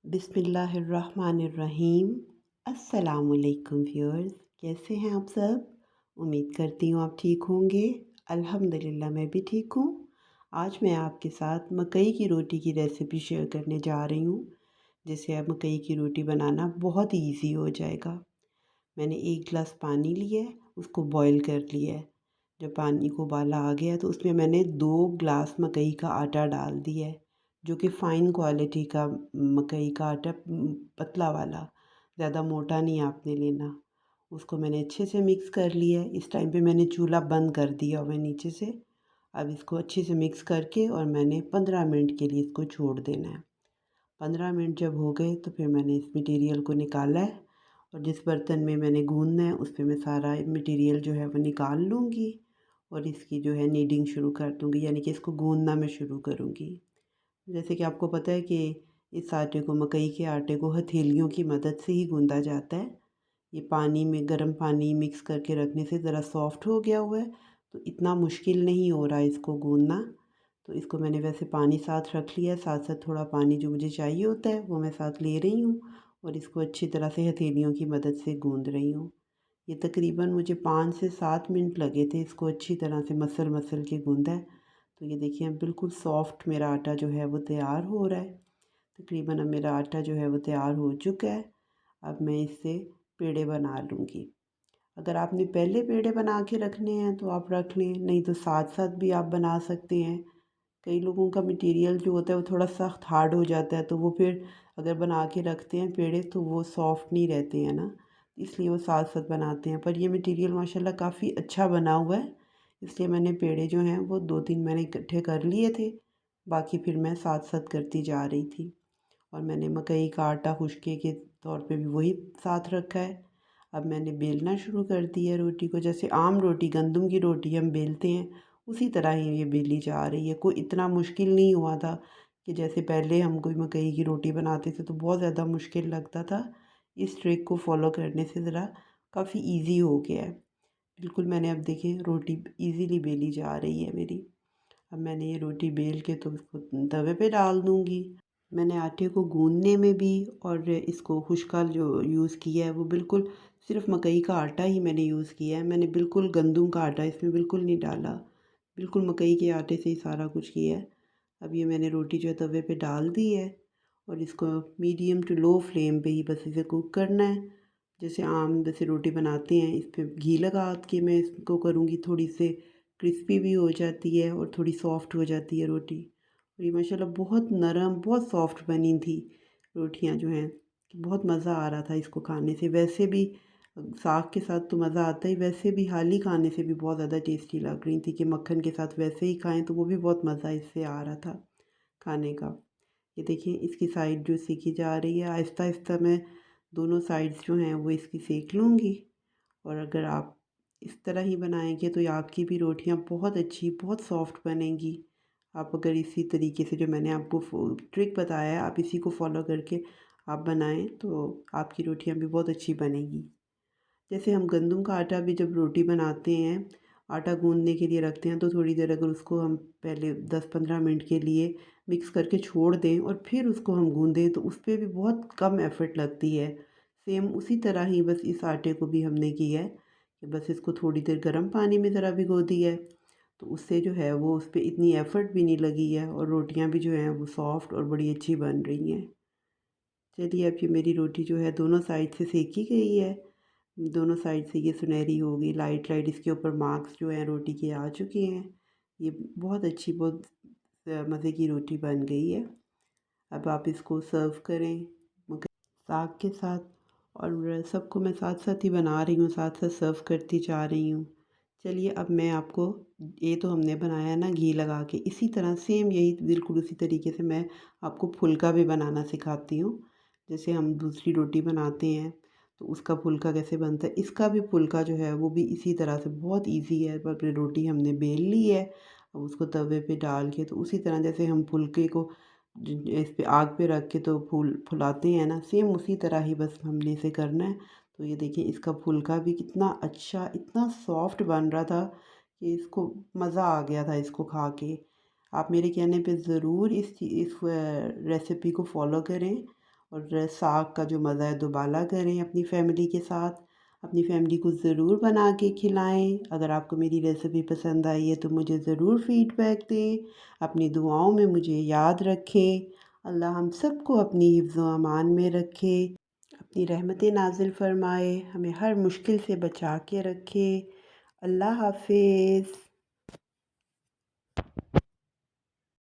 बिस्मिल्लाहिर्रहमानिर्रहीम। अस्सलामुअलैकुम व्यूअर्स, कैसे हैं आप सब? उम्मीद करती हूँ आप ठीक होंगे। अल्हम्दुलिल्लाह मैं भी ठीक हूँ। आज मैं आपके साथ मकई की रोटी की रेसिपी शेयर करने जा रही हूँ, जिससे अब मकई की रोटी बनाना बहुत ईजी हो जाएगा। मैंने 1 गिलास पानी लिया है, उसको बॉईल कर लिया है। जब पानी को उबाला आ गया तो उसमें मैंने 2 गिलास मकई का आटा डाल दिया है, जो कि फ़ाइन क्वालिटी का मकई का आटा, पतला वाला, ज़्यादा मोटा नहीं आपने लेना। उसको मैंने अच्छे से मिक्स कर लिया है। इस टाइम पे मैंने चूल्हा बंद कर दिया हुआ है नीचे से। अब इसको अच्छे से मिक्स करके और मैंने 15 मिनट के लिए इसको छोड़ देना है। 15 मिनट जब हो गए तो फिर मैंने इस मटेरियल को निकाला है, और जिस बर्तन में मैंने गूँदना है उस पे मैं सारा मटेरियल जो है वो निकाल लूँगी और इसकी जो है नीडिंग शुरू कर दूँगी, यानी कि इसको गूँदना मैं शुरू करूँगी। जैसे कि आपको पता है कि इस आटे को, मकई के आटे को, हथेलियों की मदद से ही गूँदा जाता है। ये पानी में, गर्म पानी मिक्स करके रखने से ज़रा सॉफ्ट हो गया हुआ है, तो इतना मुश्किल नहीं हो रहा है इसको गूँदना। तो इसको मैंने वैसे पानी साथ रख लिया है, साथ साथ थोड़ा पानी जो मुझे चाहिए होता है वो मैं साथ ले रही हूँ और इसको अच्छी तरह से हथेलियों की मदद से गूँद रही हूँ। ये तकरीबन मुझे 5 से 7 मिनट लगे थे इसको अच्छी तरह से मसल मसल के गूँधा है। तो ये देखिए, अब बिल्कुल सॉफ्ट मेरा आटा जो है वो तैयार हो रहा है। तकरीबन अब मेरा आटा जो है वो तैयार हो चुका है। अब मैं इससे पेड़े बना लूँगी। अगर आपने पहले पेड़े बना के रखने हैं तो आप रख लें, नहीं तो साथ साथ भी आप बना सकते हैं। कई लोगों का मटेरियल जो होता है वो थोड़ा सख्त हार्ड हो जाता है, तो वो फिर अगर बना के रखते हैं पेड़े तो वो सॉफ्ट नहीं रहते हैं ना, इसलिए वो साथ साथ बनाते हैं। पर ये मटेरियल माशाल्लाह काफ़ी अच्छा बना हुआ है, इसलिए मैंने पेड़े जो हैं वो 2-3 मैंने इकट्ठे कर लिए थे, बाकी फिर मैं साथ साथ करती जा रही थी। और मैंने मकई का आटा खुशके के तौर पे भी वही साथ रखा है। अब मैंने बेलना शुरू कर दिया है रोटी को, जैसे आम रोटी, गंदम की रोटी हम बेलते हैं उसी तरह ही ये बेली जा रही है। कोई इतना मुश्किल नहीं हुआ था कि जैसे पहले हम कोई मकई की रोटी बनाते थे तो बहुत ज़्यादा मुश्किल लगता था। इस ट्रिक को फॉलो करने से ज़रा काफ़ी इजी हो गया है। बिल्कुल मैंने, अब देखें, रोटी इजीली बेली जा रही है मेरी। अब मैंने ये रोटी बेल के तो उसको तवे पे डाल दूँगी। मैंने आटे को गूँदने में भी और इसको खुशका जो यूज़ किया है वो बिल्कुल सिर्फ मकई का आटा ही मैंने यूज़ किया है। मैंने बिल्कुल गंदम का आटा इसमें बिल्कुल नहीं डाला, बिल्कुल मकई के आटे से ही सारा कुछ किया है। अब ये मैंने रोटी जो है तवे पे डाल दी है और इसको मीडियम टू लो फ्लेम पे ही बस इसे कुक करना है। जैसे आम जैसे रोटी बनाते हैं, इस पर घी लगा के मैं इसको करूँगी, थोड़ी से क्रिस्पी भी हो जाती है और थोड़ी सॉफ्ट हो जाती है रोटी। और ये माशाल्लाह बहुत नरम, बहुत सॉफ्ट बनी थी रोटियां जो हैं। बहुत मज़ा आ रहा था इसको खाने से। वैसे भी साग के साथ तो मज़ा आता ही, वैसे भी हाली खाने से भी बहुत ज़्यादा टेस्टी लग रही थी कि मक्खन के साथ वैसे ही खाएं तो वो भी बहुत मज़ा इससे आ रहा था खाने का। ये देखिए, इसकी साइड जो सेकी जा रही है, आहिस्ता आहिस्ता मैं दोनों साइड्स जो हैं वो इसकी सेक लूँगी। और अगर आप इस तरह ही बनाएंगे तो ये आपकी भी रोटियां बहुत अच्छी, बहुत सॉफ्ट बनेंगी। आप अगर इसी तरीके से जो मैंने आपको ट्रिक बताया है, आप इसी को फॉलो करके आप बनाएं तो आपकी रोटियां भी बहुत अच्छी बनेंगी। जैसे हम गंदम का आटा भी जब रोटी बनाते हैं, आटा गूंदने के लिए रखते हैं, तो थोड़ी देर अगर उसको हम पहले 10-15 मिनट के लिए मिक्स करके छोड़ दें और फिर उसको हम गूंदें तो उस पर भी बहुत कम एफ़र्ट लगती है। सेम उसी तरह ही बस इस आटे को भी हमने किया है कि बस इसको थोड़ी देर गर्म पानी में ज़रा भिगो दिया है, तो उससे जो है वो उस पर इतनी एफ़र्ट भी नहीं लगी है और रोटियां भी जो हैं वो सॉफ्ट और बड़ी अच्छी बन रही हैं। चलिए, अब ये मेरी रोटी जो है दोनों साइड से सेकी गई है। दोनों साइड से ये सुनहरी हो गई, लाइट लाइट इसके ऊपर मार्क्स जो हैं रोटी के आ चुके हैं। ये बहुत अच्छी, बहुत मज़े की रोटी बन गई है। अब आप इसको सर्व करें मगर साग के साथ, और सबको मैं साथ साथ ही बना रही हूँ, साथ साथ सर्व करती जा रही हूँ। चलिए, अब मैं आपको, ये तो हमने बनाया ना घी लगा के, इसी तरह सेम यही बिल्कुल उसी तरीके से मैं आपको फुल्का भी बनाना सिखाती हूँ। जैसे हम दूसरी रोटी बनाते हैं तो उसका फुल्का कैसे बनता है, इसका भी फुल्का जो है वो भी इसी तरह से बहुत इजी है। पर अपनी रोटी हमने बेल ली है, अब उसको तवे पे डाल के, तो उसी तरह जैसे हम फुल्के को इस पे आग पे रख के तो फुलाते हैं ना, सेम उसी तरह ही बस हमने इसे करना है। तो ये देखिए, इसका फुल्का भी कितना अच्छा, इतना सॉफ्ट बन रहा था कि इसको मज़ा आ गया था इसको खा के। आप मेरे कहने पे ज़रूर इस रेसिपी को फॉलो करें और साग का जो मज़ा है दोबाला करें अपनी फैमिली के साथ। अपनी फैमिली को ज़रूर बना के खिलाएं। अगर आपको मेरी रेसिपी पसंद आई है तो मुझे ज़रूर फीडबैक दें। अपनी दुआओं में मुझे याद रखें। अल्लाह हम सबको अपनी हिफ्ज़ व अमान में रखे, अपनी रहमतें नाज़िल फ़रमाए, हमें हर मुश्किल से बचा के रखे। अल्लाह हाफ़िज़।